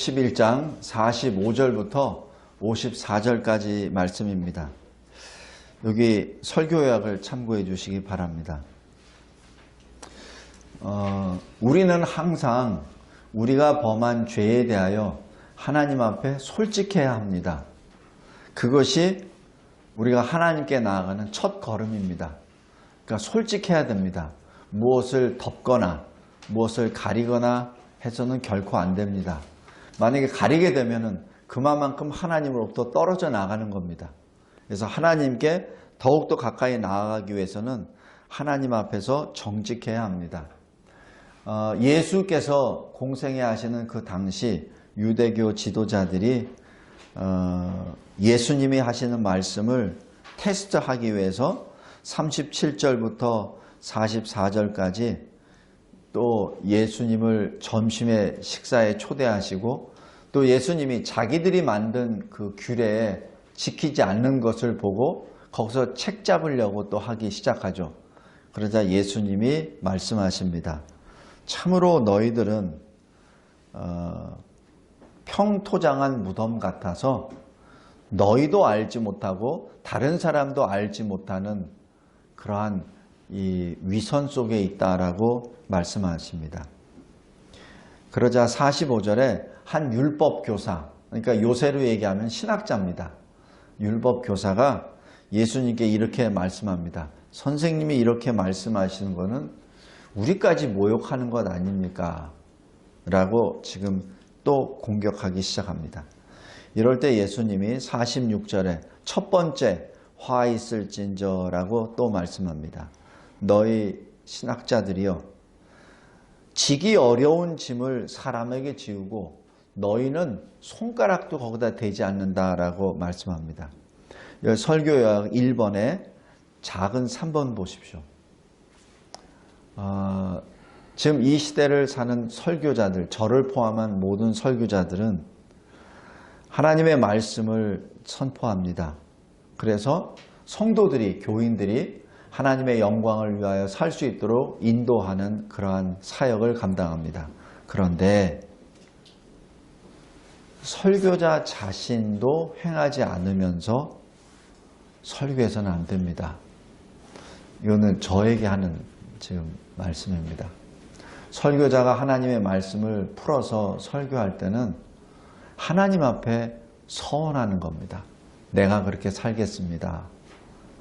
마태복음 11장 45절부터 54절까지 말씀입니다. 여기 설교 요약을 참고해 주시기 바랍니다. 우리는 항상 우리가 범한 죄에 대하여 하나님 앞에 솔직해야 합니다. 그것이 우리가 하나님께 나아가는 첫 걸음입니다. 그러니까 솔직해야 됩니다. 무엇을 덮거나 무엇을 가리거나 해서는 결코 안 됩니다. 만약에 가리게 되면은 그만큼 하나님으로부터 떨어져 나가는 겁니다. 그래서 하나님께 더욱더 가까이 나아가기 위해서는 하나님 앞에서 정직해야 합니다. 예수께서 공생애 하시는 그 당시 유대교 지도자들이 예수님이 하시는 말씀을 테스트하기 위해서 37절부터 44절까지 또 예수님을 점심에 식사에 초대하시고 또 예수님이 자기들이 만든 그 규례에 지키지 않는 것을 보고 거기서 책 잡으려고 또 하기 시작하죠. 그러자 예수님이 말씀하십니다. 참으로 너희들은 평토장한 무덤 같아서 너희도 알지 못하고 다른 사람도 알지 못하는 그러한 이 위선 속에 있다라고 말씀하십니다. 그러자 45절에 한 율법 교사, 그러니까 요새로 얘기하면 신학자입니다. 율법 교사가 예수님께 이렇게 말씀합니다. 선생님이 이렇게 말씀하시는 것은 우리까지 모욕하는 것 아닙니까? 라고 지금 또 공격하기 시작합니다. 이럴 때 예수님이 46절에 첫 번째 화 있을진저라고 또 말씀합니다. 너희 신학자들이여 지기 어려운 짐을 사람에게 지우고 너희는 손가락도 거기다 대지 않는다라고 말씀합니다. 설교 요약 1번에 작은 3번 보십시오. 지금 이 시대를 사는 설교자들, 저를 포함한 모든 설교자들은 하나님의 말씀을 선포합니다. 그래서 성도들이, 교인들이 하나님의 영광을 위하여 살 수 있도록 인도하는 그러한 사역을 감당합니다. 그런데 설교자 자신도 행하지 않으면서 설교해서는 안 됩니다. 이거는 저에게 하는 지금 말씀입니다. 설교자가 하나님의 말씀을 풀어서 설교할 때는 하나님 앞에 서원하는 겁니다. 내가 그렇게 살겠습니다.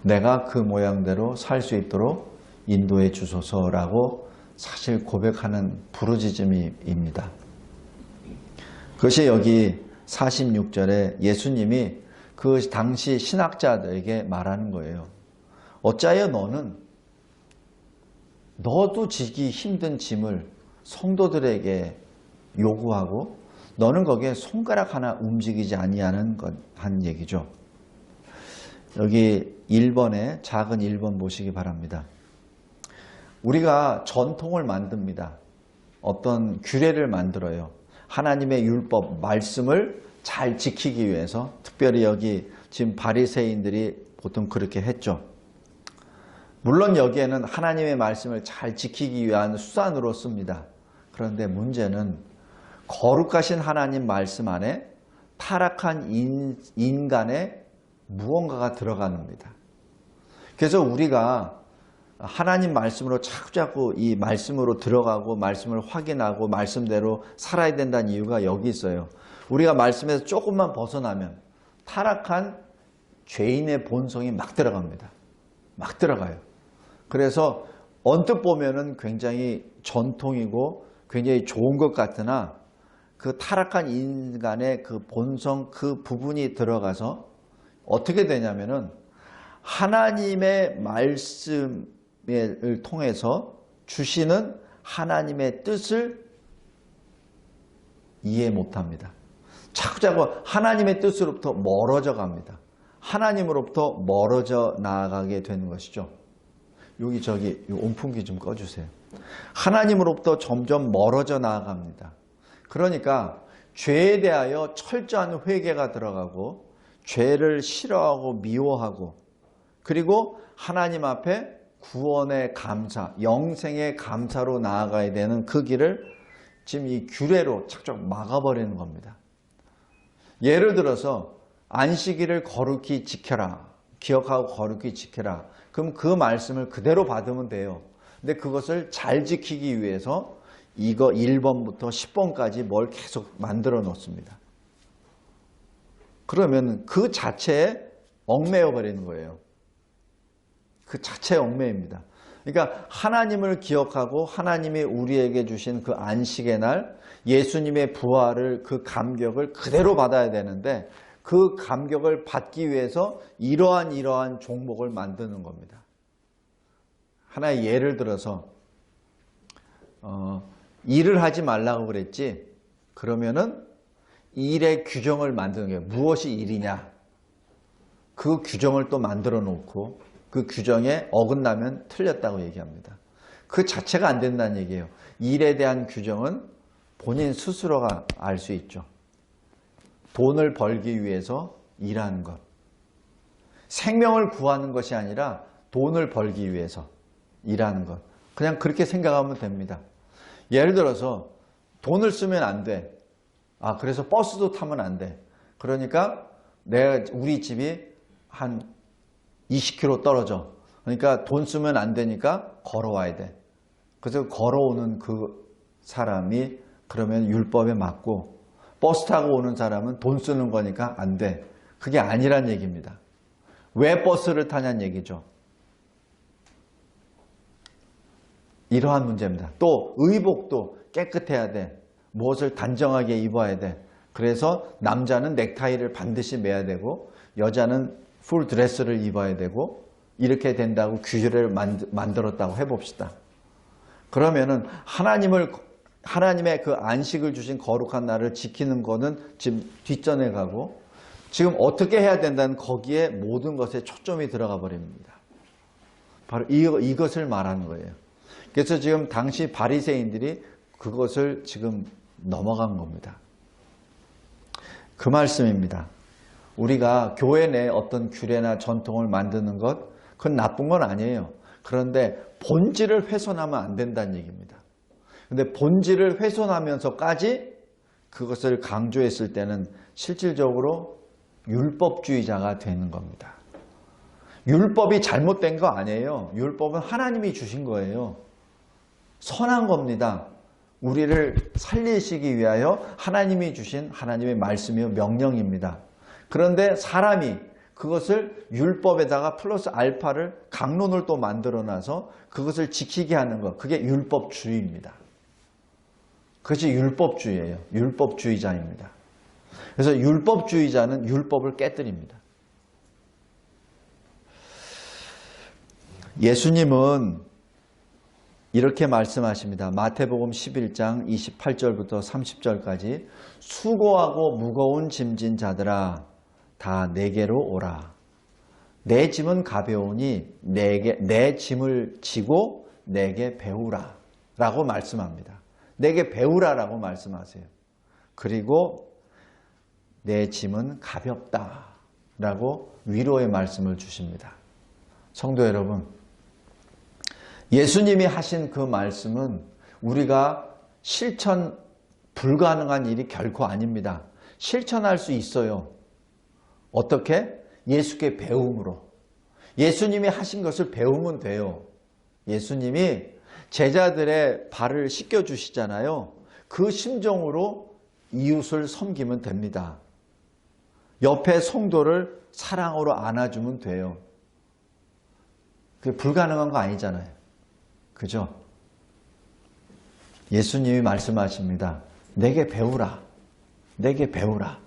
내가 그 모양대로 살 수 있도록 인도해 주소서라고 사실 고백하는 부르짖음입니다. 그것이 여기 46절에 예수님이 그 당시 신학자들에게 말하는 거예요. 어찌하여 너도 지기 힘든 짐을 성도들에게 요구하고 너는 거기에 손가락 하나 움직이지 아니하는 한 얘기죠. 여기 1번에 작은 1번 보시기 바랍니다. 우리가 전통을 만듭니다. 어떤 규례를 만들어요. 하나님의 율법, 말씀을 잘 지키기 위해서 특별히 여기 지금 바리새인들이 보통 그렇게 했죠. 물론 여기에는 하나님의 말씀을 잘 지키기 위한 수단으로 씁니다. 그런데 문제는 거룩하신 하나님 말씀 안에 타락한 인간의 무언가가 들어가는 겁니다. 그래서 우리가 하나님 말씀으로 자꾸자꾸 이 말씀으로 들어가고 말씀을 확인하고 말씀대로 살아야 된다는 이유가 여기 있어요. 우리가 말씀에서 조금만 벗어나면 타락한 죄인의 본성이 막 들어갑니다. 막 들어가요. 그래서 언뜻 보면은 굉장히 전통이고 굉장히 좋은 것 같으나 그 타락한 인간의 그 본성 그 부분이 들어가서 어떻게 되냐면은 하나님의 말씀을 통해서 주시는 하나님의 뜻을 이해 못합니다. 자꾸자꾸 하나님의 뜻으로부터 멀어져 갑니다. 하나님으로부터 멀어져 나아가게 되는 것이죠. 여기 온풍기 좀 꺼주세요. 하나님으로부터 점점 멀어져 나아갑니다. 그러니까 죄에 대하여 철저한 회개가 들어가고 죄를 싫어하고 미워하고 그리고 하나님 앞에 구원의 감사, 영생의 감사로 나아가야 되는 그 길을 지금 이 규례로 착착 막아버리는 겁니다. 예를 들어서 안식일을 거룩히 지켜라. 기억하고 거룩히 지켜라. 그럼 그 말씀을 그대로 받으면 돼요. 근데 그것을 잘 지키기 위해서 이거 1번부터 10번까지 뭘 계속 만들어 놓습니다. 그러면 그 자체에 얽매여 버리는 거예요. 그 자체에 얽매입니다. 그러니까 하나님을 기억하고 하나님이 우리에게 주신 그 안식의 날, 예수님의 부활을, 그 감격을 그대로 받아야 되는데 그 감격을 받기 위해서 이러한 종목을 만드는 겁니다. 하나의 예를 들어서 일을 하지 말라고 그랬지. 그러면은 일의 규정을 만드는 거예요. 무엇이 일이냐. 그 규정을 또 만들어 놓고 그 규정에 어긋나면 틀렸다고 얘기합니다. 그 자체가 안 된다는 얘기예요. 일에 대한 규정은 본인 스스로가 알 수 있죠. 돈을 벌기 위해서 일하는 것. 생명을 구하는 것이 아니라 돈을 벌기 위해서 일하는 것. 그냥 그렇게 생각하면 됩니다. 예를 들어서 돈을 쓰면 안 돼. 그래서 버스도 타면 안 돼. 그러니까 우리 집이 한 20km 떨어져. 그러니까 돈 쓰면 안 되니까 걸어와야 돼. 그래서 걸어오는 그 사람이 그러면 율법에 맞고 버스 타고 오는 사람은 돈 쓰는 거니까 안 돼. 그게 아니란 얘기입니다. 왜 버스를 타냐는 얘기죠. 이러한 문제입니다. 또 의복도 깨끗해야 돼. 무엇을 단정하게 입어야 돼. 그래서 남자는 넥타이를 반드시 매야 되고 여자는 풀 드레스를 입어야 되고 이렇게 된다고 규제를 만들었다고 해봅시다. 그러면은 하나님의 그 안식을 주신 거룩한 날을 지키는 거는 지금 뒷전에 가고 지금 어떻게 해야 된다는 거기에 모든 것에 초점이 들어가 버립니다. 바로 이것을 말하는 거예요. 그래서 지금 당시 바리새인들이 그것을 지금 넘어간 겁니다. 그 말씀입니다. 우리가 교회 내 어떤 규례나 전통을 만드는 것, 그건 나쁜 건 아니에요. 그런데 본질을 훼손하면 안 된다는 얘기입니다. 근데 본질을 훼손하면서까지 그것을 강조했을 때는 실질적으로 율법주의자가 되는 겁니다. 율법이 잘못된 거 아니에요. 율법은 하나님이 주신 거예요. 선한 겁니다. 우리를 살리시기 위하여 하나님이 주신 하나님의 말씀이요 명령입니다. 그런데 사람이 그것을 율법에다가 플러스 알파를 강론을 또 만들어놔서 그것을 지키게 하는 것, 그게 율법주의입니다. 그것이 율법주의예요. 율법주의자입니다. 그래서 율법주의자는 율법을 깨뜨립니다. 예수님은 이렇게 말씀하십니다. 마태복음 11장 28절부터 30절까지 수고하고 무거운 짐진 자들아 다 내게로 오라. 내 짐은 가벼우니 내 짐을 지고 내게 배우라 라고 말씀합니다. 내게 배우라 라고 말씀하세요. 그리고 내 짐은 가볍다 라고 위로의 말씀을 주십니다. 성도 여러분, 예수님이 하신 그 말씀은 우리가 실천 불가능한 일이 결코 아닙니다. 실천할 수 있어요. 어떻게? 예수께 배움으로. 예수님이 하신 것을 배우면 돼요. 예수님이 제자들의 발을 씻겨주시잖아요. 그 심정으로 이웃을 섬기면 됩니다. 옆에 성도를 사랑으로 안아주면 돼요. 그게 불가능한 거 아니잖아요. 그죠? 예수님이 말씀하십니다. 내게 배우라. 내게 배우라.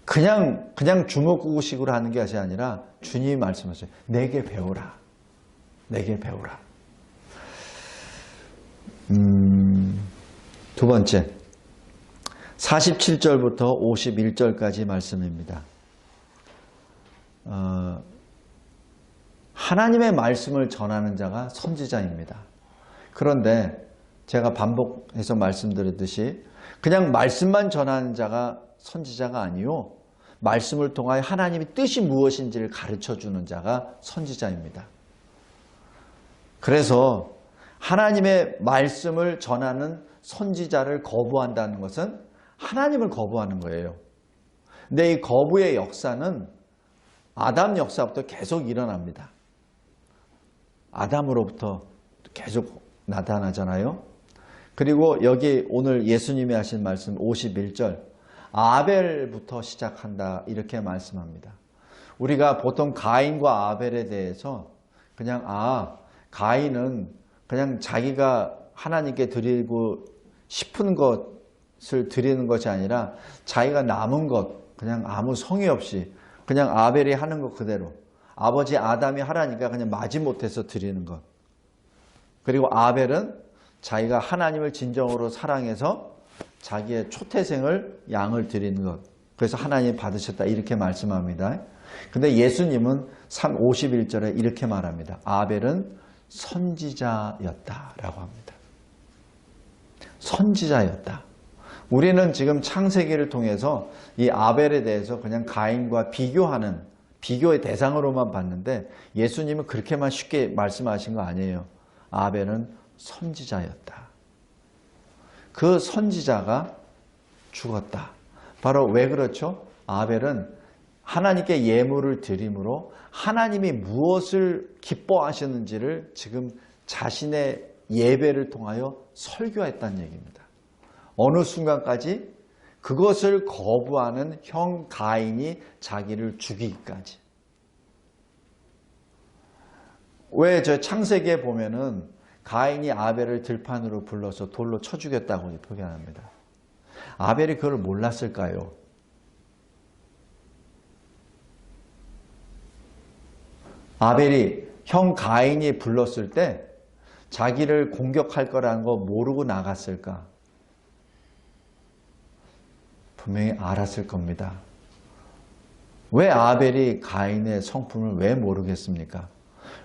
그냥 주먹구구식으로 하는 것이 아니라 주님이 말씀하세요. 내게 배우라. 내게 배우라. 두 번째, 47절부터 51절까지 말씀입니다. 하나님의 말씀을 전하는 자가 선지자입니다. 그런데 제가 반복해서 말씀드렸듯이 그냥 말씀만 전하는 자가 선지자가 아니요, 말씀을 통하여 하나님의 뜻이 무엇인지를 가르쳐주는 자가 선지자입니다. 그래서 하나님의 말씀을 전하는 선지자를 거부한다는 것은 하나님을 거부하는 거예요. 근데 이 거부의 역사는 아담 역사부터 계속 일어납니다. 아담으로부터 계속 나타나잖아요. 그리고 여기 오늘 예수님이 하신 말씀 51절 아벨부터 시작한다 이렇게 말씀합니다. 우리가 보통 가인과 아벨에 대해서 그냥 가인은 그냥 자기가 하나님께 드리고 싶은 것을 드리는 것이 아니라 자기가 남은 것 그냥 아무 성의 없이 그냥 아벨이 하는 것 그대로 아버지 아담이 하라니까 그냥 마지못해서 드리는 것. 그리고 아벨은 자기가 하나님을 진정으로 사랑해서 자기의 초태생을 양을 드리는 것. 그래서 하나님이 받으셨다 이렇게 말씀합니다. 근데 예수님은 51절에 이렇게 말합니다. 아벨은 선지자였다라고 합니다. 선지자였다. 우리는 지금 창세기를 통해서 이 아벨에 대해서 그냥 가인과 비교의 대상으로만 봤는데 예수님은 그렇게만 쉽게 말씀하신 거 아니에요. 아벨은 선지자였다. 그 선지자가 죽었다. 바로 왜 그렇죠? 아벨은 하나님께 예물을 드림으로 하나님이 무엇을 기뻐하셨는지를 지금 자신의 예배를 통하여 설교했다는 얘기입니다. 어느 순간까지 그것을 거부하는 형 가인이 자기를 죽이기까지. 왜 저 창세기에 보면은 가인이 아벨을 들판으로 불러서 돌로 쳐 죽였다고 표현합니다. 아벨이 그걸 몰랐을까요? 아벨이 형 가인이 불렀을 때 자기를 공격할 거라는 거 모르고 나갔을까? 분명히 알았을 겁니다. 왜 아벨이 가인의 성품을 왜 모르겠습니까?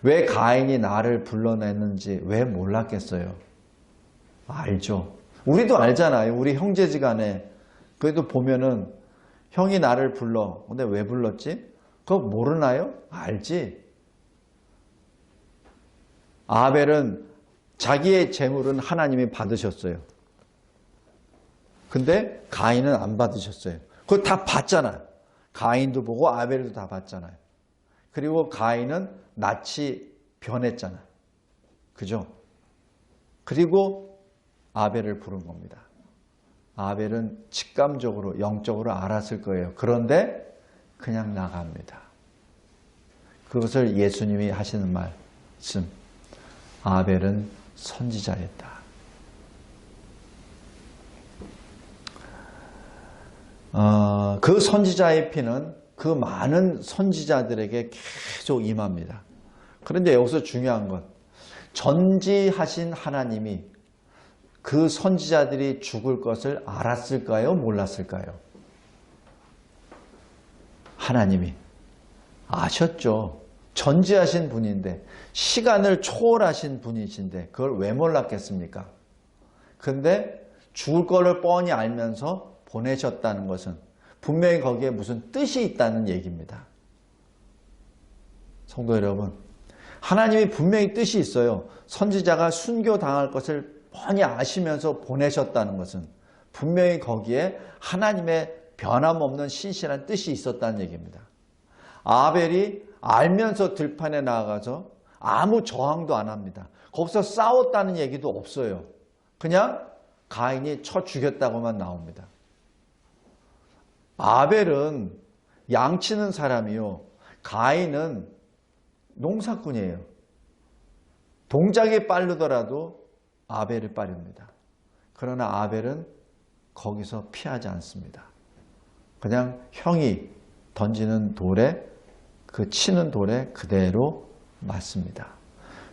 왜 가인이 나를 불러냈는지 왜 몰랐겠어요? 알죠. 우리도 알잖아요. 우리 형제지간에 그래도 보면은 형이 나를 불러. 근데 왜 불렀지? 그거 모르나요? 알지. 아벨은 자기의 재물은 하나님이 받으셨어요. 근데 가인은 안 받으셨어요. 그거 다 봤잖아요. 가인도 보고 아벨도 다 봤잖아요. 그리고 가인은 낯이 변했잖아요. 그죠? 그리고 아벨을 부른 겁니다. 아벨은 직감적으로 영적으로 알았을 거예요. 그런데 그냥 나갑니다. 그것을 예수님이 하시는 말씀. 아벨은 선지자였다. 그 선지자의 피는 그 많은 선지자들에게 계속 임합니다. 그런데 여기서 중요한 건 전지하신 하나님이 그 선지자들이 죽을 것을 알았을까요? 몰랐을까요? 하나님이 아셨죠. 전지하신 분인데 시간을 초월하신 분이신데 그걸 왜 몰랐겠습니까? 근데 죽을 거를 뻔히 알면서 보내셨다는 것은 분명히 거기에 무슨 뜻이 있다는 얘기입니다. 성도 여러분, 하나님이 분명히 뜻이 있어요. 선지자가 순교당할 것을 뻔히 아시면서 보내셨다는 것은 분명히 거기에 하나님의 변함없는 신실한 뜻이 있었다는 얘기입니다. 아벨이 알면서 들판에 나가서 아무 저항도 안 합니다. 거기서 싸웠다는 얘기도 없어요. 그냥 가인이 쳐 죽였다고만 나옵니다. 아벨은 양치는 사람이요. 가인은 농사꾼이에요. 동작이 빠르더라도 아벨이 빠릅니다. 그러나 아벨은 거기서 피하지 않습니다. 그냥 형이 던지는 돌에 그 치는 돌에 그대로 맞습니다.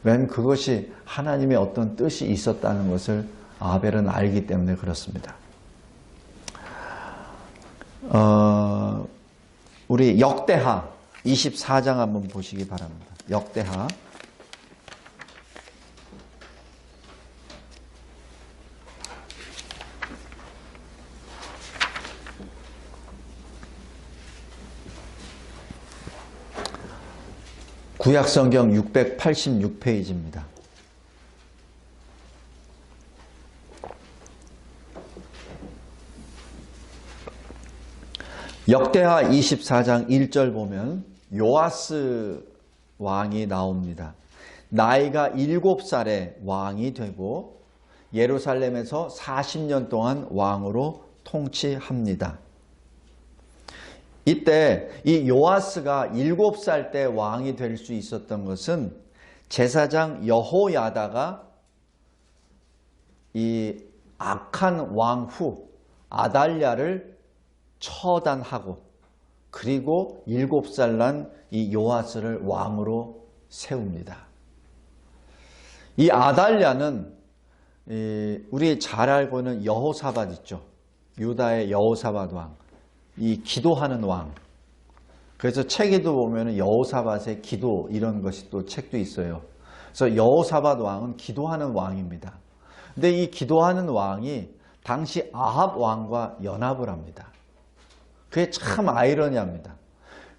왜냐하면 그것이 하나님의 어떤 뜻이 있었다는 것을 아벨은 알기 때문에 그렇습니다. 우리 역대하 24장 한번 보시기 바랍니다. 역대하 구약성경 686페이지입니다. 역대하 24장 1절 보면 요아스 왕이 나옵니다. 나이가 7살에 왕이 되고 예루살렘에서 40년 동안 왕으로 통치합니다. 이때 이 요아스가 7살 때 왕이 될 수 있었던 것은 제사장 여호야다가 이 악한 왕 후 아달랴를 처단하고 그리고 7살 난 이 요아스를 왕으로 세웁니다. 이 아달랴는 우리 잘 알고 있는 여호사밧 있죠. 유다의 여호사밧 왕. 이 기도하는 왕. 그래서 책에도 보면 여호사밧의 기도 이런 것이 또 책도 있어요. 그래서 여호사밧 왕은 기도하는 왕입니다. 근데 이 기도하는 왕이 당시 아합 왕과 연합을 합니다. 그게 참 아이러니합니다.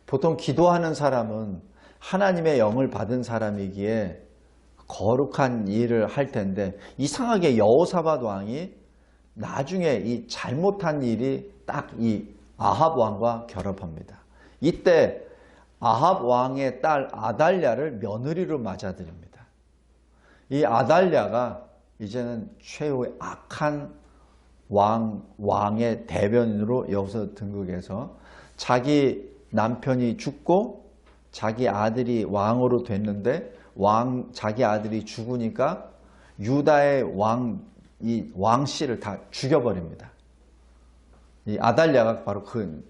보통 기도하는 사람은 하나님의 영을 받은 사람이기에 거룩한 일을 할 텐데 이상하게 여호사밧 왕이 나중에 이 잘못한 일이 딱 이 아합 왕과 결합합니다. 이때 아합 왕의 딸 아달랴를 며느리로 맞아들입니다. 이 아달랴가 이제는 최후의 악한 왕의 대변인으로 여기서 등극해서 자기 남편이 죽고 자기 아들이 왕으로 됐는데 자기 아들이 죽으니까 유다의 이 왕씨를 다 죽여버립니다. 이 아달랴가 바로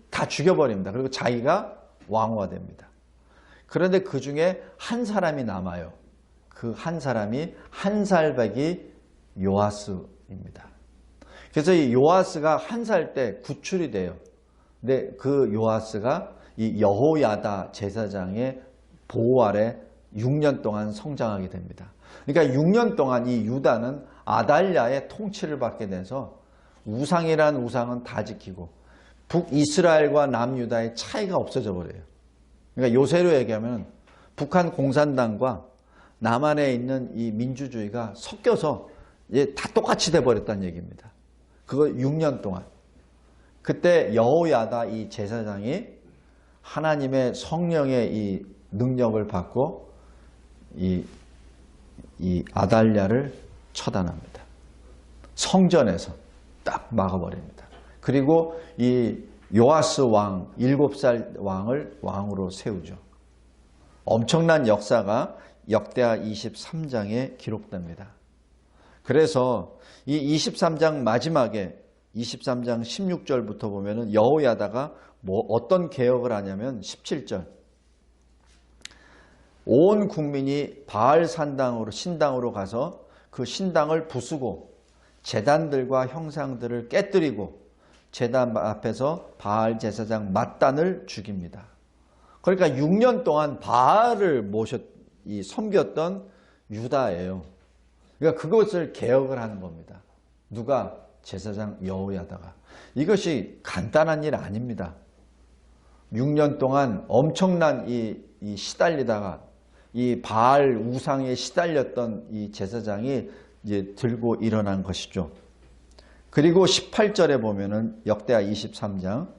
다 죽여버립니다. 그리고 자기가 왕후가 됩니다. 그런데 그 중에 한 사람이 남아요. 그 한 사람이 한 살배기 요아스입니다. 그래서 이 요아스가 한 살 때 구출이 돼요. 근데 그 요아스가 이 여호야다 제사장의 보호 아래 6년 동안 성장하게 됩니다. 그러니까 6년 동안 이 유다는 아달랴의 통치를 받게 돼서 우상이란 우상은 다 지키고 북이스라엘과 남유다의 차이가 없어져 버려요. 그러니까 요새로 얘기하면 북한 공산당과 남한에 있는 이 민주주의가 섞여서 이제 다 똑같이 돼버렸다는 얘기입니다. 그거 6년 동안. 그때 여호야다 이 제사장이 하나님의 성령의 이 능력을 받고 이 아달랴를 처단합니다. 성전에서 딱 막아버립니다. 그리고 이 요아스 왕 7살 왕을 왕으로 세우죠. 엄청난 역사가 역대하 23장에 기록됩니다. 그래서 이 23장 마지막에 23장 16절부터 보면은 여호야다가 어떤 개혁을 하냐면 17절. 온 국민이 바알 신당으로 가서 그 신당을 부수고 제단들과 형상들을 깨뜨리고 제단 앞에서 바알 제사장 맏단을 죽입니다. 그러니까 6년 동안 바알을 섬겼던 유다예요. 그러니까 그것을 개혁을 하는 겁니다. 누가? 제사장 여호야다가. 이것이 간단한 일 아닙니다. 6년 동안 엄청난 이 시달리다가 이 바알 우상에 시달렸던 이 제사장이 이제 들고 일어난 것이죠. 그리고 18절에 보면은 역대하 23장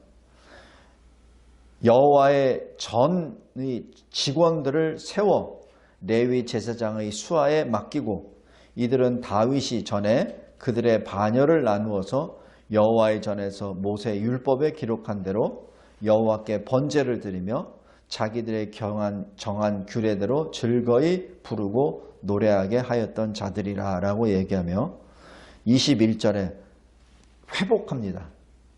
여호와의 전의 직원들을 세워 레위 제사장의 수하에 맡기고 이들은 다윗이 전에 그들의 반열을 나누어서 여호와의 전에서 모세 율법에 기록한 대로 여호와께 번제를 드리며 자기들의 정한 규례대로 즐거이 부르고 노래하게 하였던 자들이라 라고 얘기하며 21절에 회복합니다.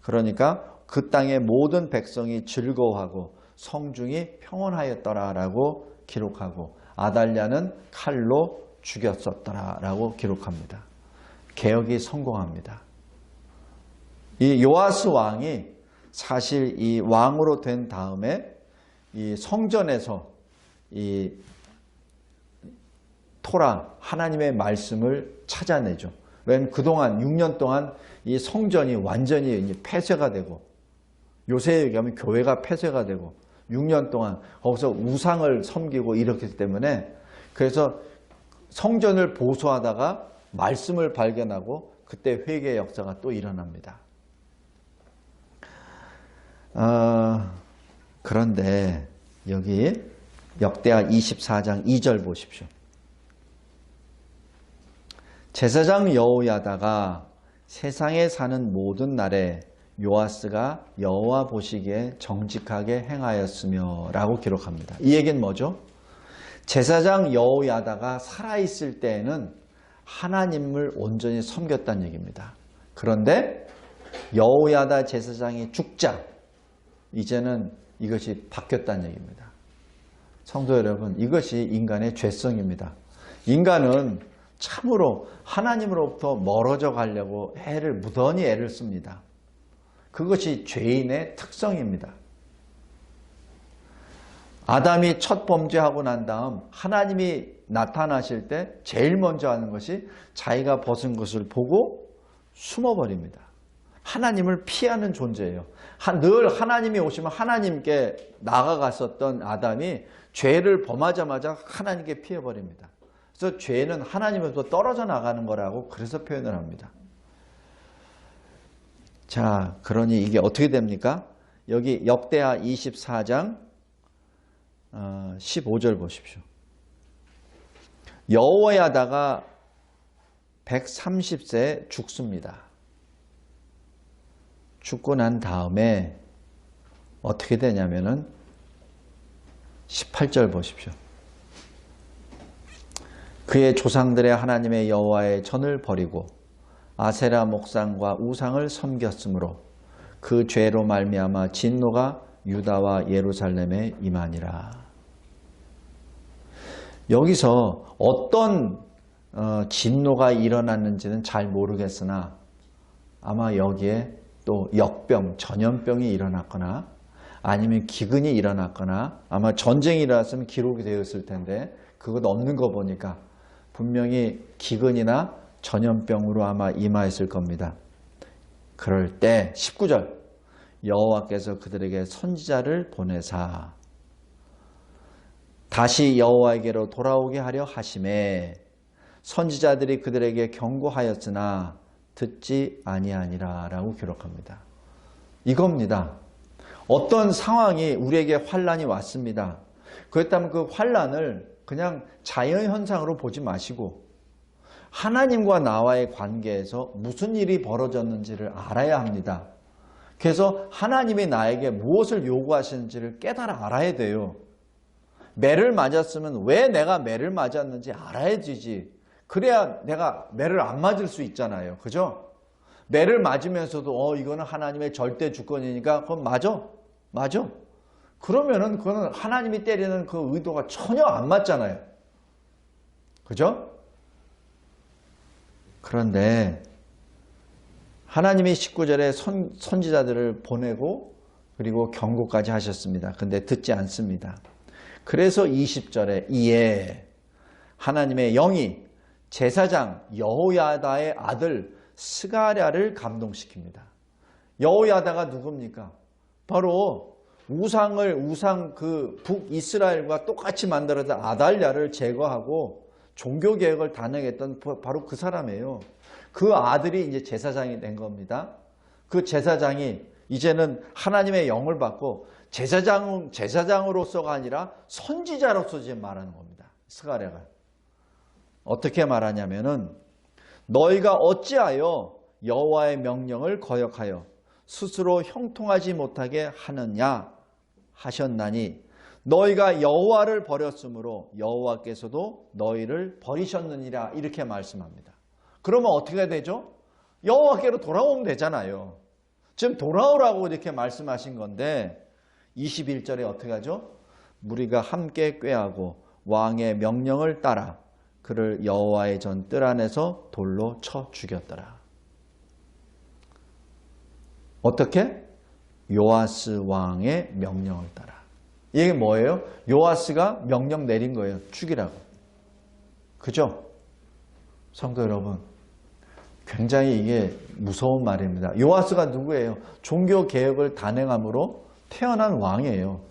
그러니까 그 땅의 모든 백성이 즐거워하고 성중이 평온하였더라 라고 기록하고 아달랴는 칼로 죽였었더라 라고 기록합니다. 개혁이 성공합니다. 이 요아스 왕이 사실 이 왕으로 된 다음에 이 성전에서 이 토라 하나님의 말씀을 찾아내죠. 왜냐하면 그동안 6년 동안 이 성전이 완전히 이제 폐쇄가 되고 요새 얘기하면 교회가 폐쇄가 되고 6년 동안 거기서 우상을 섬기고 이렇기 때문에 그래서 성전을 보수하다가 말씀을 발견하고 그때 회개의 역사가 또 일어납니다. 그런데 여기 역대하 24장 2절 보십시오. 제사장 여호야다가 세상에 사는 모든 날에 요아스가 여호와 보시기에 정직하게 행하였으며 라고 기록합니다. 이 얘기는 뭐죠? 제사장 여호야다가 살아있을 때에는 하나님을 온전히 섬겼다는 얘기입니다. 그런데 여호야다 제사장이 죽자 이제는 이것이 바뀌었다는 얘기입니다. 성도 여러분, 이것이 인간의 죄성입니다. 인간은 참으로 하나님으로부터 멀어져 가려고 무던히 애를 씁니다. 그것이 죄인의 특성입니다. 아담이 첫 범죄하고 난 다음 하나님이 나타나실 때 제일 먼저 하는 것이 자기가 벗은 것을 보고 숨어버립니다. 하나님을 피하는 존재예요. 늘 하나님이 오시면 하나님께 나아갔었던 아담이 죄를 범하자마자 하나님께 피해버립니다. 그래서 죄는 하나님으로부터 떨어져 나가는 거라고 그래서 표현을 합니다. 자, 그러니 이게 어떻게 됩니까? 여기 역대하 24장 15절 보십시오. 여호야다가 130세에 죽습니다. 죽고 난 다음에 어떻게 되냐면은 18절 보십시오. 그의 조상들의 하나님의 여호와의 전을 버리고 아세라 목상과 우상을 섬겼으므로 그 죄로 말미암아 진노가 유다와 예루살렘에 임하니라. 여기서 어떤 진노가 일어났는지는 잘 모르겠으나 아마 여기에 또 역병, 전염병이 일어났거나 아니면 기근이 일어났거나 아마 전쟁이 일어났으면 기록이 되어 있을 텐데 그것 없는 거 보니까 분명히 기근이나 전염병으로 아마 임하였을 겁니다. 그럴 때 19절 여호와께서 그들에게 선지자를 보내사 다시 여호와에게로 돌아오게 하려 하심에 선지자들이 그들에게 경고하였으나 듣지 아니하니라 라고 기록합니다. 이겁니다. 어떤 상황이 우리에게 환란이 왔습니다. 그렇다면 그 환란을 그냥 자연현상으로 보지 마시고 하나님과 나와의 관계에서 무슨 일이 벌어졌는지를 알아야 합니다. 그래서 하나님이 나에게 무엇을 요구하시는지를 깨달아 알아야 돼요. 매를 맞았으면 왜 내가 매를 맞았는지 알아야 되지. 그래야 내가 매를 안 맞을 수 있잖아요. 그죠? 매를 맞으면서도 이거는 하나님의 절대 주권이니까 그건 맞아? 맞아? 그러면은 그거는 하나님이 때리는 그 의도가 전혀 안 맞잖아요. 그죠? 그런데 하나님이 19절에 선지자들을 보내고 그리고 경고까지 하셨습니다. 근데 듣지 않습니다. 그래서 20절에 이에 하나님의 영이 제사장 여호야다의 아들 스가랴를 감동시킵니다. 여호야다가 누굽니까? 바로 우상 그 북이스라엘과 똑같이 만들어진 아달랴를 제거하고 종교개혁을 단행했던 바로 그 사람이에요. 그 아들이 이제 제사장이 된 겁니다. 그 제사장이 이제는 하나님의 영을 받고 제사장으로서가 아니라 선지자로서 지금 말하는 겁니다. 스가랴가. 어떻게 말하냐면은 너희가 어찌하여 여호와의 명령을 거역하여 스스로 형통하지 못하게 하느냐 하셨나니 너희가 여호와를 버렸으므로 여호와께서도 너희를 버리셨느니라 이렇게 말씀합니다. 그러면 어떻게 되죠? 여호와께로 돌아오면 되잖아요. 지금 돌아오라고 이렇게 말씀하신 건데 21절에 어떻게 하죠? 무리가 함께 꾀하고 왕의 명령을 따라 그를 여호와의 전 뜰 안에서 돌로 쳐 죽였더라. 어떻게? 요아스 왕의 명령을 따라. 이게 뭐예요? 요아스가 명령 내린 거예요. 죽이라고. 그죠? 성도 여러분, 굉장히 이게 무서운 말입니다. 요아스가 누구예요? 종교개혁을 단행함으로 태어난 왕이에요.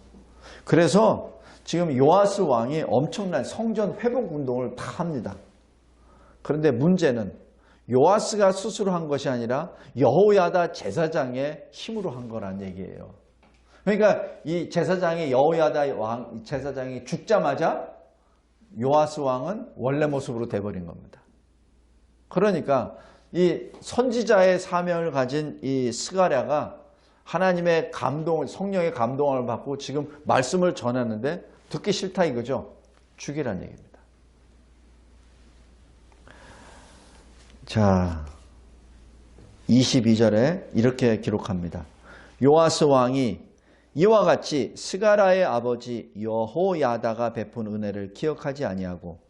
그래서 지금 요아스 왕이 엄청난 성전 회복 운동을 다 합니다. 그런데 문제는 요아스가 스스로 한 것이 아니라 여호야다 제사장의 힘으로 한 거란 얘기예요. 그러니까 이 제사장이 여호야다 왕 제사장이 죽자마자 요아스 왕은 원래 모습으로 돼버린 겁니다. 그러니까 이 선지자의 사명을 가진 이 스가랴가 하나님의 감동을, 성령의 감동을 받고 지금 말씀을 전하는데 듣기 싫다 이거죠. 죽이란 얘기입니다. 자, 22절에 이렇게 기록합니다. 요아스 왕이 이와 같이 스가랴의 아버지 여호야다가 베푼 은혜를 기억하지 아니하고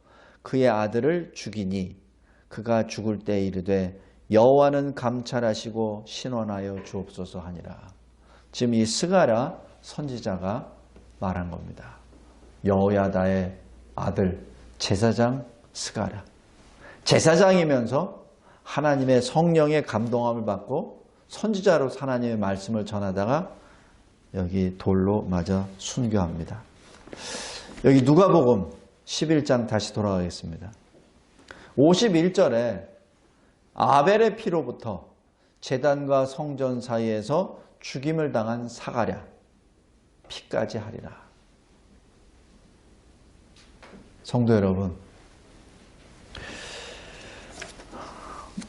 그의 아들을 죽이니 그가 죽을 때 이르되 여호와는 감찰하시고 신원하여 주옵소서 하니라. 지금 이 스가랴 선지자가 말한 겁니다. 여호야다의 아들 제사장 스가랴. 제사장이면서 하나님의 성령의 감동함을 받고 선지자로 하나님의 말씀을 전하다가 여기 돌로 맞아 순교합니다. 여기 누가복음 11장 다시 돌아가겠습니다. 51절에 아벨의 피로부터 제단과 성전 사이에서 죽임을 당한 사가랴 피까지 하리라. 성도 여러분,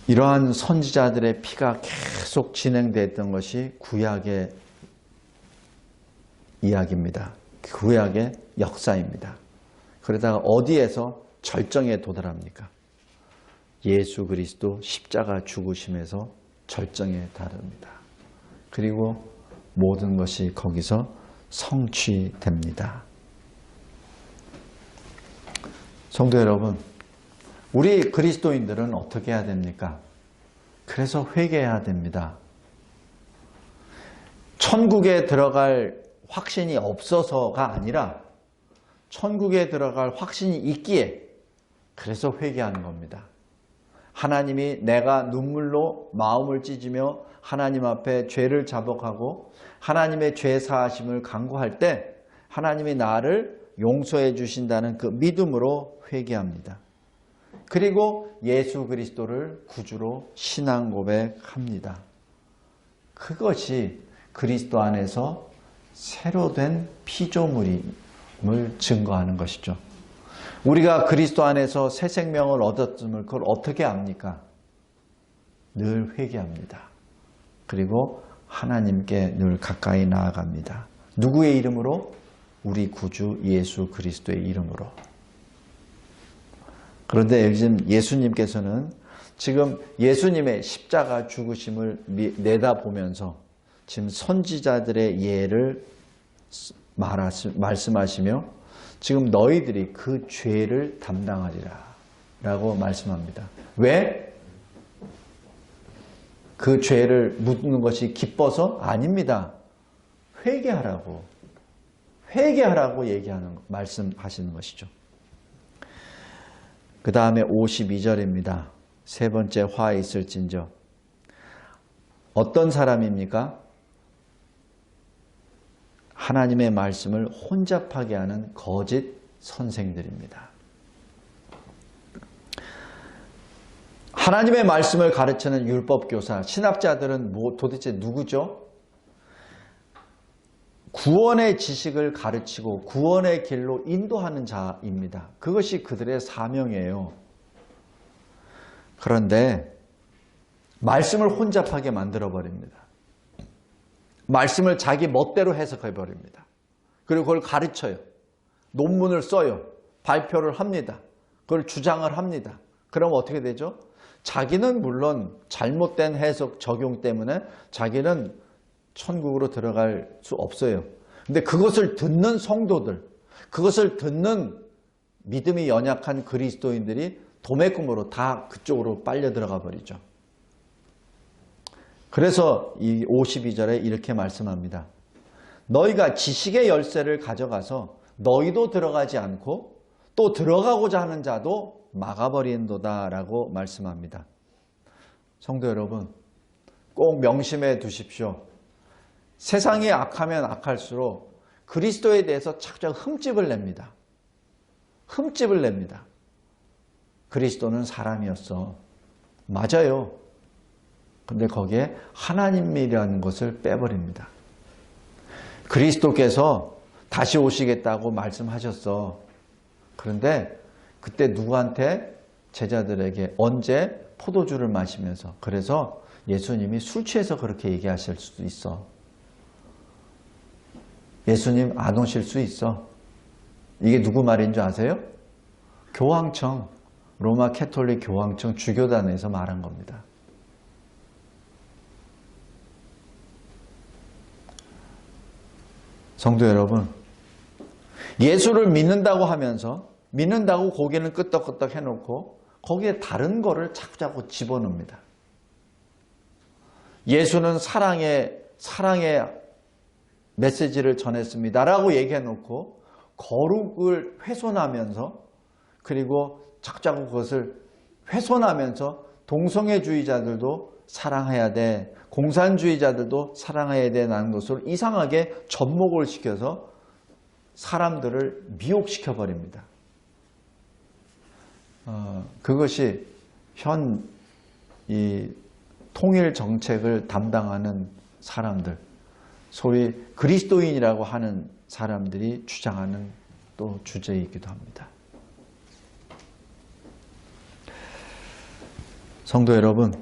이러한 선지자들의 피가 계속 진행됐던 것이 구약의 이야기입니다. 구약의 역사입니다. 그러다가 어디에서 절정에 도달합니까? 예수 그리스도 십자가 죽으심에서 절정에 다릅니다. 그리고 모든 것이 거기서 성취됩니다. 성도 여러분, 우리 그리스도인들은 어떻게 해야 됩니까? 그래서 회개해야 됩니다. 천국에 들어갈 확신이 없어서가 아니라 천국에 들어갈 확신이 있기에 그래서 회개하는 겁니다. 하나님이 내가 눈물로 마음을 찢으며 하나님 앞에 죄를 자복하고 하나님의 죄 사하심을 간구할 때 하나님이 나를 용서해 주신다는 그 믿음으로 회개합니다. 그리고 예수 그리스도를 구주로 신앙 고백합니다. 그것이 그리스도 안에서 새로 된 피조물임을 증거하는 것이죠. 우리가 그리스도 안에서 새 생명을 얻었음을 그걸 어떻게 압니까? 늘 회개합니다. 그리고 하나님께 늘 가까이 나아갑니다. 누구의 이름으로? 우리 구주 예수 그리스도의 이름으로. 그런데 요즘 예수님께서는 지금 예수님의 십자가 죽으심을 내다보면서 지금 선지자들의 예를 말씀하시며 지금 너희들이 그 죄를 담당하리라 라고 말씀합니다. 왜? 그 죄를 묻는 것이 기뻐서? 아닙니다. 회개하라고 말씀하시는 것이죠. 그 다음에 52절입니다. 세 번째 화에 있을진저. 어떤 사람입니까? 하나님의 말씀을 혼잡하게 하는 거짓 선생들입니다. 하나님의 말씀을 가르치는 율법교사, 신학자들은 도대체 누구죠? 구원의 지식을 가르치고 구원의 길로 인도하는 자입니다. 그것이 그들의 사명이에요. 그런데 말씀을 혼잡하게 만들어버립니다. 말씀을 자기 멋대로 해석해버립니다. 그리고 그걸 가르쳐요. 논문을 써요. 발표를 합니다. 그걸 주장을 합니다. 그럼 어떻게 되죠? 자기는 물론 잘못된 해석 적용 때문에 자기는 천국으로 들어갈 수 없어요. 근데 그것을 듣는 성도들, 그것을 듣는 믿음이 연약한 그리스도인들이 도매금으로 다 그쪽으로 빨려 들어가 버리죠. 그래서 이 52절에 이렇게 말씀합니다. 너희가 지식의 열쇠를 가져가서 너희도 들어가지 않고 또 들어가고자 하는 자도 막아버린도다 라고 말씀합니다. 성도 여러분, 꼭 명심해 두십시오. 세상이 악하면 악할수록 그리스도에 대해서 착착 흠집을 냅니다. 흠집을 냅니다. 그리스도는 사람이었어. 맞아요. 근데 거기에 하나님이라는 것을 빼버립니다. 그리스도께서 다시 오시겠다고 말씀하셨어. 그런데 그때 누구한테? 제자들에게. 언제? 포도주를 마시면서. 그래서 예수님이 술 취해서 그렇게 얘기하실 수도 있어. 예수님 안 오실 수 있어. 이게 누구 말인 줄 아세요? 교황청, 로마 캐톨릭 교황청 주교단에서 말한 겁니다. 성도 여러분, 예수를 믿는다고 하면서, 믿는다고 고개는 끄덕끄덕 해놓고 거기에 다른 거를 자꾸자꾸 집어넣습니다. 예수는 사랑의 메시지를 전했습니다 라고 얘기해놓고 거룩을 훼손하면서, 그리고 자꾸자꾸 그것을 훼손하면서 동성애주의자들도 사랑해야 돼, 공산주의자들도 사랑해야 돼라는 것을 이상하게 접목을 시켜서 사람들을 미혹시켜 버립니다. 그것이 현 이 통일 정책을 담당하는 사람들, 소위 그리스도인이라고 하는 사람들이 주장하는 또 주제이기도 합니다. 성도 여러분,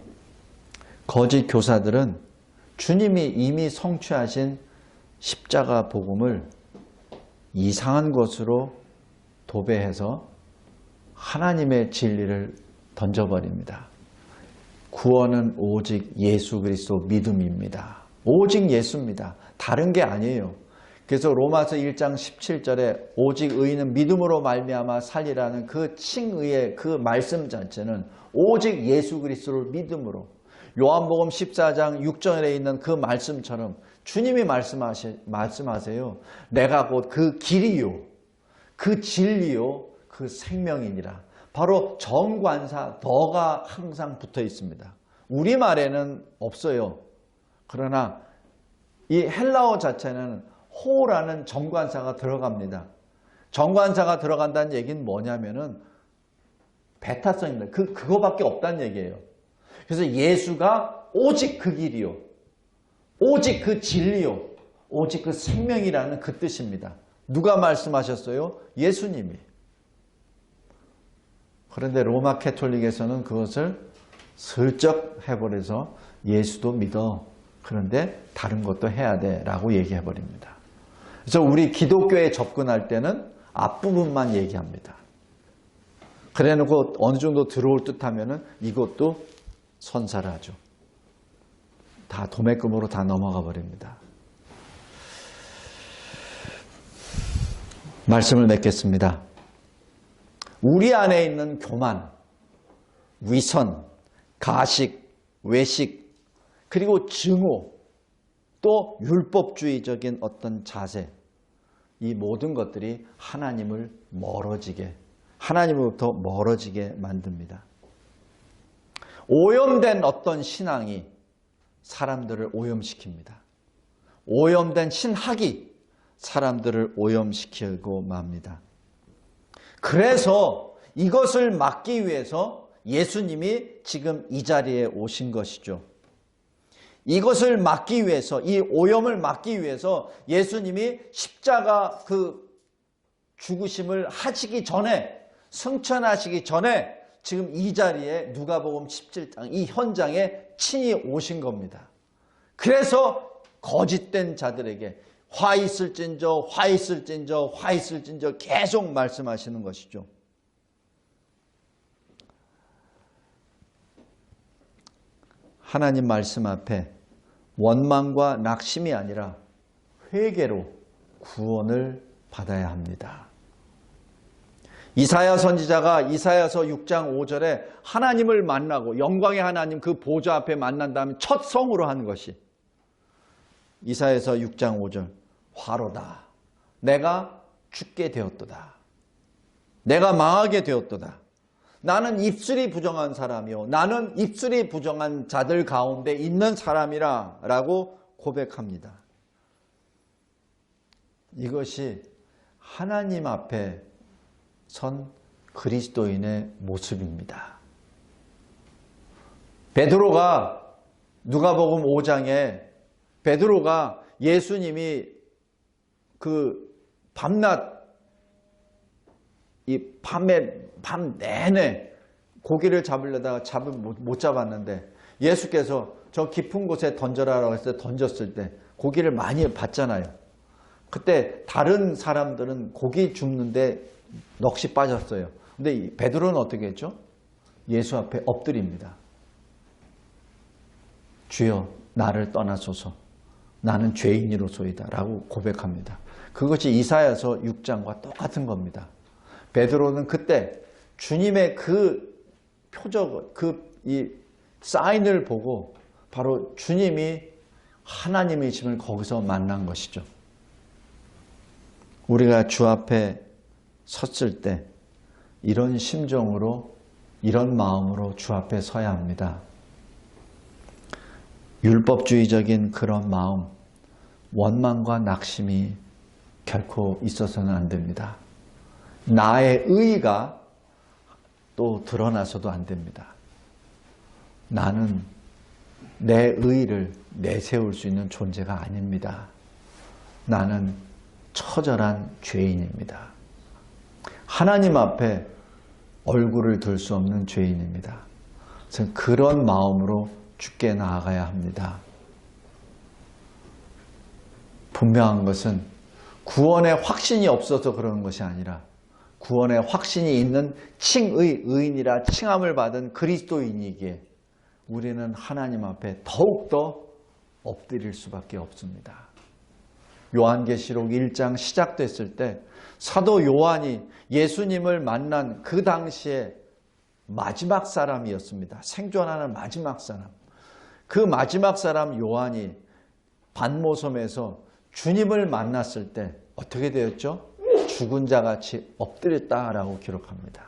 거짓 교사들은 주님이 이미 성취하신 십자가 복음을 이상한 것으로 도배해서 하나님의 진리를 던져버립니다. 구원은 오직 예수 그리스도 믿음입니다. 오직 예수입니다. 다른 게 아니에요. 그래서 로마서 1장 17절에 오직 의인은 믿음으로 말미암아 살리라는 그 칭의의 그 말씀 자체는 오직 예수 그리스도를 믿음으로, 요한복음 14장 6절에 있는 그 말씀처럼 주님이 말씀하세요. 내가 곧 그 길이요, 그 진리요, 그 생명이니라. 바로 정관사 더가 항상 붙어 있습니다. 우리말에는 없어요. 그러나 이 헬라어 자체는 호라는 정관사가 들어갑니다. 정관사가 들어간다는 얘기는 뭐냐면은 배타성입니다. 그거밖에 없다는 얘기예요. 그래서 예수가 오직 그 길이요, 오직 그 진리요, 오직 그 생명이라는 그 뜻입니다. 누가 말씀하셨어요? 예수님이. 그런데 로마 캐톨릭에서는 그것을 슬쩍 해버려서 예수도 믿어, 그런데 다른 것도 해야 돼 라고 얘기해버립니다. 그래서 우리 기독교에 접근할 때는 앞부분만 얘기합니다. 그래 놓고 어느 정도 들어올 듯 하면은 이것도 선사를 하죠. 다 도매금으로 다 넘어가 버립니다. 말씀을 맺겠습니다. 우리 안에 있는 교만, 위선, 가식, 외식, 그리고 증오, 또 율법주의적인 어떤 자세, 이 모든 것들이 하나님을 멀어지게, 하나님으로부터 멀어지게 만듭니다. 오염된 어떤 신앙이 사람들을 오염시킵니다. 오염된 신학이 사람들을 오염시키고 맙니다. 그래서 이것을 막기 위해서 예수님이 지금 이 자리에 오신 것이죠. 이것을 막기 위해서, 이 오염을 막기 위해서 예수님이 십자가 그 죽으심을 하시기 전에, 승천하시기 전에 지금 이 자리에 누가복음 17장 이 현장에 친히 오신 겁니다. 그래서 거짓된 자들에게 화 있을진저, 화 있을진저, 화 있을진저 계속 말씀하시는 것이죠. 하나님 말씀 앞에 원망과 낙심이 아니라 회개로 구원을 받아야 합니다. 이사야 선지자가 이사야서 6장 5절에 하나님을 만나고 영광의 하나님 그 보좌 앞에 만난 다음에 첫 성으로 하는 것이 이사야서 6장 5절, 화로다. 내가 죽게 되었도다. 내가 망하게 되었도다. 나는 입술이 부정한 사람이요, 나는 입술이 부정한 자들 가운데 있는 사람이라 라고 고백합니다. 이것이 하나님 앞에 선 그리스도인의 모습입니다. 베드로가 누가복음 5장에 베드로가 예수님이 밤낮 밤 내내 고기를 잡으려다가 못 잡았는데 예수께서 저 깊은 곳에 던져라라고 했을 때 던졌을 때 고기를 많이 봤잖아요. 그때 다른 사람들은 고기 줍는데 넋이 빠졌어요. 근데 베드로는 어떻게 했죠? 예수 앞에 엎드립니다. 주여 나를 떠나소서 나는 죄인이로소이다 라고 고백합니다. 그것이 이사야서 6장과 똑같은 겁니다. 베드로는 그때 주님의 그 표적, 이 사인을 보고 바로 주님이 하나님이심을 거기서 만난 것이죠. 우리가 주 앞에 섰을 때 이런 심정으로 이런 마음으로 주 앞에 서야 합니다. 율법주의적인 그런 마음, 원망과 낙심이 결코 있어서는 안 됩니다. 나의 의의가 또 드러나서도 안 됩니다. 나는 내 의의를 내세울 수 있는 존재가 아닙니다. 나는 처절한 죄인입니다. 하나님 앞에 얼굴을 들 수 없는 죄인입니다. 그래서 그런 마음으로 주께 나아가야 합니다. 분명한 것은 구원의 확신이 없어서 그러는 것이 아니라 구원의 확신이 있는 의인이라 칭함을 받은 그리스도인이기에 우리는 하나님 앞에 더욱더 엎드릴 수밖에 없습니다. 요한계시록 1장 시작됐을 때 사도 요한이 예수님을 만난 그 당시에 마지막 사람이었습니다. 생존하는 마지막 사람. 그 마지막 사람 요한이 반모섬에서 주님을 만났을 때 어떻게 되었죠? 죽은 자같이 엎드렸다라고 기록합니다.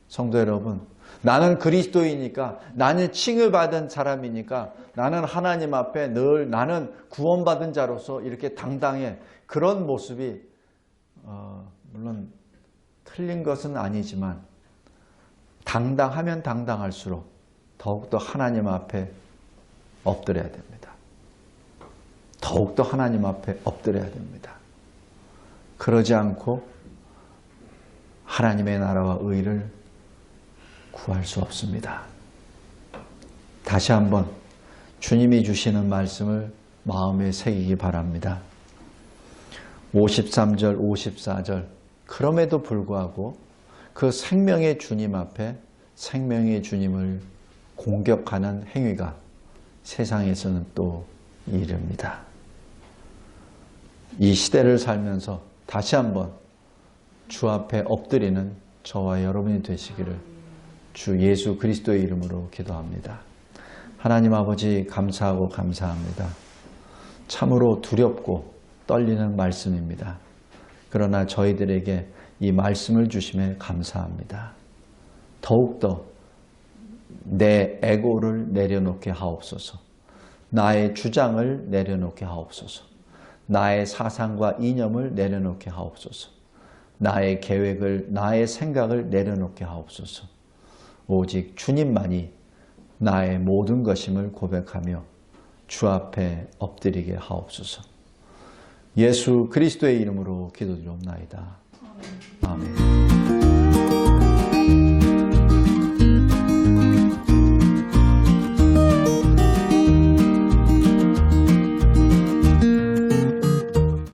성도 여러분, 나는 그리스도이니까, 나는 칭의받은 사람이니까, 나는 하나님 앞에 늘 나는 구원받은 자로서 이렇게 당당해. 그런 모습이 물론 틀린 것은 아니지만 당당하면 당당할수록 더욱더 하나님 앞에 엎드려야 됩니다. 더욱더 하나님 앞에 엎드려야 됩니다. 그러지 않고 하나님의 나라와 의를 구할 수 없습니다. 다시 한번 주님이 주시는 말씀을 마음에 새기기 바랍니다. 53절, 54절 그럼에도 불구하고 그 생명의 주님 앞에 생명의 주님을 공격하는 행위가 세상에서는 또 이릅니다. 이 시대를 살면서 다시 한번 주 앞에 엎드리는 저와 여러분이 되시기를 주 예수 그리스도의 이름으로 기도합니다. 하나님 아버지 감사하고 감사합니다. 참으로 두렵고 떨리는 말씀입니다. 그러나 저희들에게 이 말씀을 주심에 감사합니다. 더욱더 내 에고를 내려놓게 하옵소서. 나의 주장을 내려놓게 하옵소서. 나의 사상과 이념을 내려놓게 하옵소서. 나의 계획을, 나의 생각을 내려놓게 하옵소서. 오직 주님만이 나의 모든 것임을 고백하며 주 앞에 엎드리게 하옵소서. 예수 그리스도의 이름으로 기도드리옵나이다. 아멘.